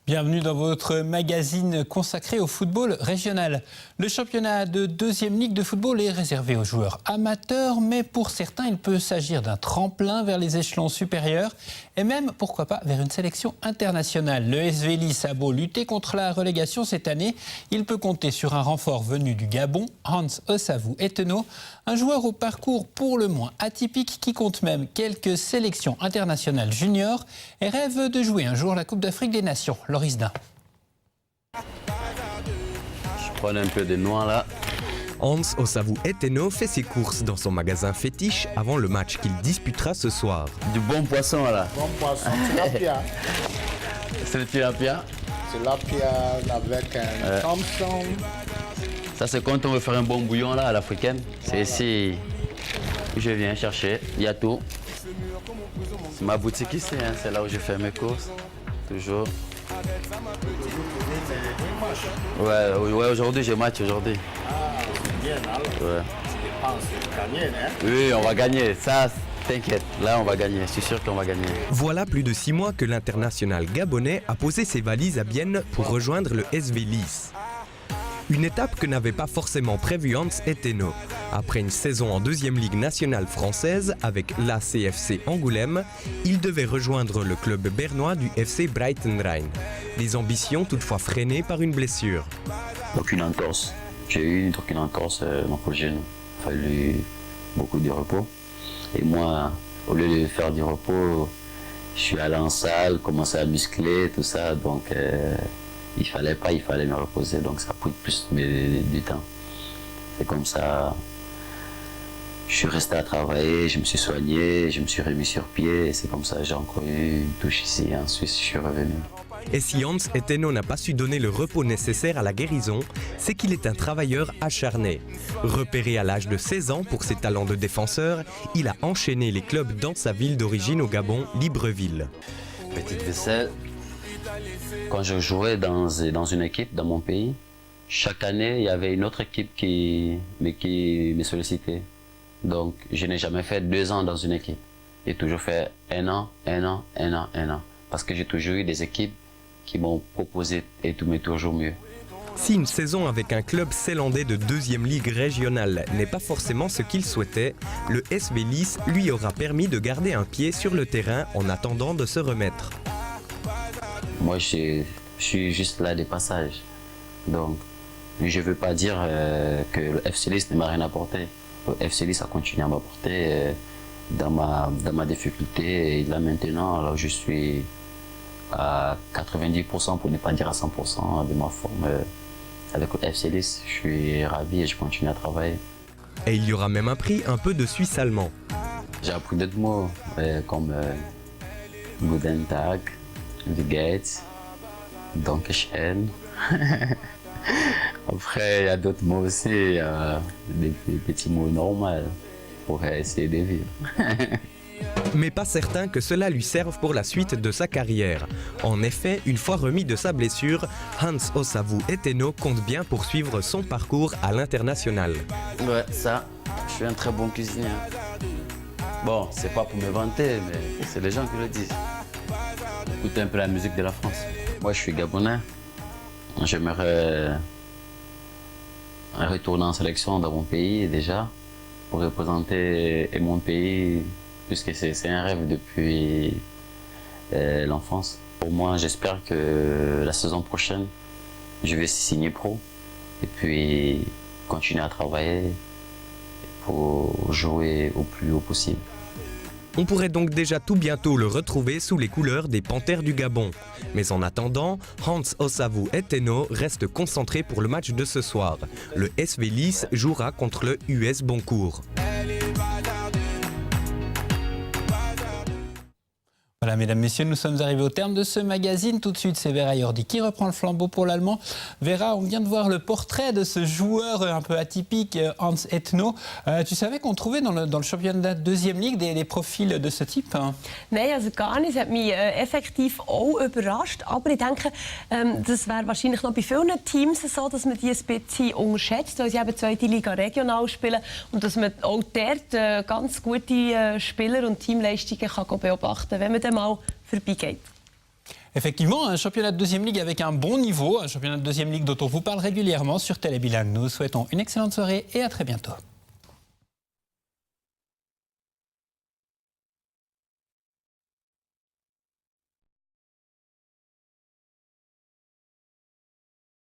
Bienvenue dans votre magazine consacré au football régional. Le championnat de deuxième ligue de football est réservé aux joueurs amateurs, mais pour certains, il peut s'agir d'un tremplin vers les échelons supérieurs et même, pourquoi pas, vers une sélection internationale. Le SV Lys a beau lutter contre la relégation cette année, il peut compter sur un renfort venu du Gabon, Hans Osavou Eteno, un joueur au parcours pour le moins atypique qui compte même quelques sélections internationales juniors et rêve de jouer un jour la Coupe d'Afrique des Nations. Loris Dain. Je prends un peu de noix là. Hans Osavou Eteno fait ses courses dans son magasin fétiche avant le match qu'il disputera ce soir. Du bon poisson là. Bon poisson, tilapia. C'est le tilapia. Tilapia avec un Thompson. Ça c'est quand on veut faire un bon bouillon là à l'africaine. C'est ici que je viens chercher. Il y a tout. C'est ma boutique ici, hein. C'est là où je fais mes courses. Toujours. Ouais, aujourd'hui j'ai match aujourd'hui. Ah, c'est bien alors. Ouais. Je pense gagner, hein? Oui, on va gagner. Ça, t'inquiète. Là, on va gagner. Je suis sûr qu'on va gagner. Voilà plus de 6 mois que l'international gabonais a posé ses valises à Bienne pour rejoindre le SV Lys. Une étape que n'avait pas forcément prévue Hans Eteno. Après une saison en deuxième ligue nationale française avec l'ACFC Angoulême, il devait rejoindre le club bernois du FC Breitenrein. Des ambitions toutefois freinées par une blessure. Aucune entorse. J'ai eu aucune entorse dans le genou. Il a fallu beaucoup de repos. Et moi, au lieu de faire du repos, je suis allé en salle, commencé à muscler, tout ça. Donc, il fallait me reposer. Donc, ça a pris plus du temps. C'est comme ça. Je suis resté à travailler, je me suis soigné, je me suis remis sur pied. C'est comme ça, j'ai encore eu une touche ici. En Suisse, je suis revenu. Et si Hans Eteno n'a pas su donner le repos nécessaire à la guérison, c'est qu'il est un travailleur acharné. Repéré à l'âge de 16 ans pour ses talents de défenseur, il a enchaîné les clubs dans sa ville d'origine au Gabon, Libreville. Petite vaisselle. Quand je jouais dans une équipe dans mon pays, chaque année, il y avait une autre équipe qui me sollicitait. Donc, je n'ai jamais fait 2 ans dans une équipe. J'ai toujours fait 1 an. Parce que j'ai toujours eu des équipes qui m'ont proposé et tout, mais toujours mieux. Si une saison avec un club zélandais de deuxième ligue régionale n'est pas forcément ce qu'il souhaitait, le SV Lys lui aura permis de garder un pied sur le terrain en attendant de se remettre. Moi, je suis juste là de passage. Donc, je ne veux pas dire que le FC Lys ne m'a rien apporté. Le FC Lys a continué à m'apporter dans ma difficulté. Et là maintenant, alors je suis à 90%, pour ne pas dire à 100% de ma forme. Avec le FC Lys, je suis ravi et je continue à travailler. Et il y aura même appris un peu de suisse allemand. J'ai appris d'autres mots comme Guten Tag, Wie geht's, Dankeschön. Après, il y a d'autres mots aussi, des petits mots normaux pour essayer de vivre. Mais pas certain que cela lui serve pour la suite de sa carrière. En effet, une fois remis de sa blessure, Hans Osavou Eteno compte bien poursuivre son parcours à l'international. Ouais, ça, je suis un très bon cuisinier. Bon, c'est pas pour me vanter, mais c'est les gens qui le disent. Écoutez un peu la musique de la France. Moi, je suis gabonais. J'aimerais retourner en sélection dans mon pays déjà, pour représenter mon pays, puisque c'est un rêve depuis l'enfance. Pour moi, j'espère que la saison prochaine, je vais signer pro et puis continuer à travailler pour jouer au plus haut possible. On pourrait donc déjà tout bientôt le retrouver sous les couleurs des Panthères du Gabon. Mais en attendant, Hans Osavou Eteno reste concentré pour le match de ce soir. Le SV Lys jouera contre le US Boncourt. Voilà, mesdames, messieurs, nous sommes arrivés au terme de ce magazine. Tout de suite, c'est Vera Jordi qui reprend le flambeau pour l'Allemand. Vera, on vient de voir le portrait de ce joueur un peu atypique, Hans Eteno. Tu savais qu'on trouvait dans le championnat de deuxième ligue des profils de ce type, hein? Nein, also gar nicht. Es hat mich effektiv auch überrascht. Aber ich denke, das wäre wahrscheinlich noch bei vielen Teams so, dass man die ein bisschen unterschätzt, weil sie eben zweite Liga regional spielen und dass man auch dort ganz gute Spieler und Teamleistungen kann beobachten kann, wenn man dann mal vorbeigeht. Effectivement, un championnat de deuxième ligue avec un bon niveau, un championnat de deuxième ligue dont on vous parle régulièrement sur Télébilan. Nous souhaitons une excellente soirée et à très bientôt.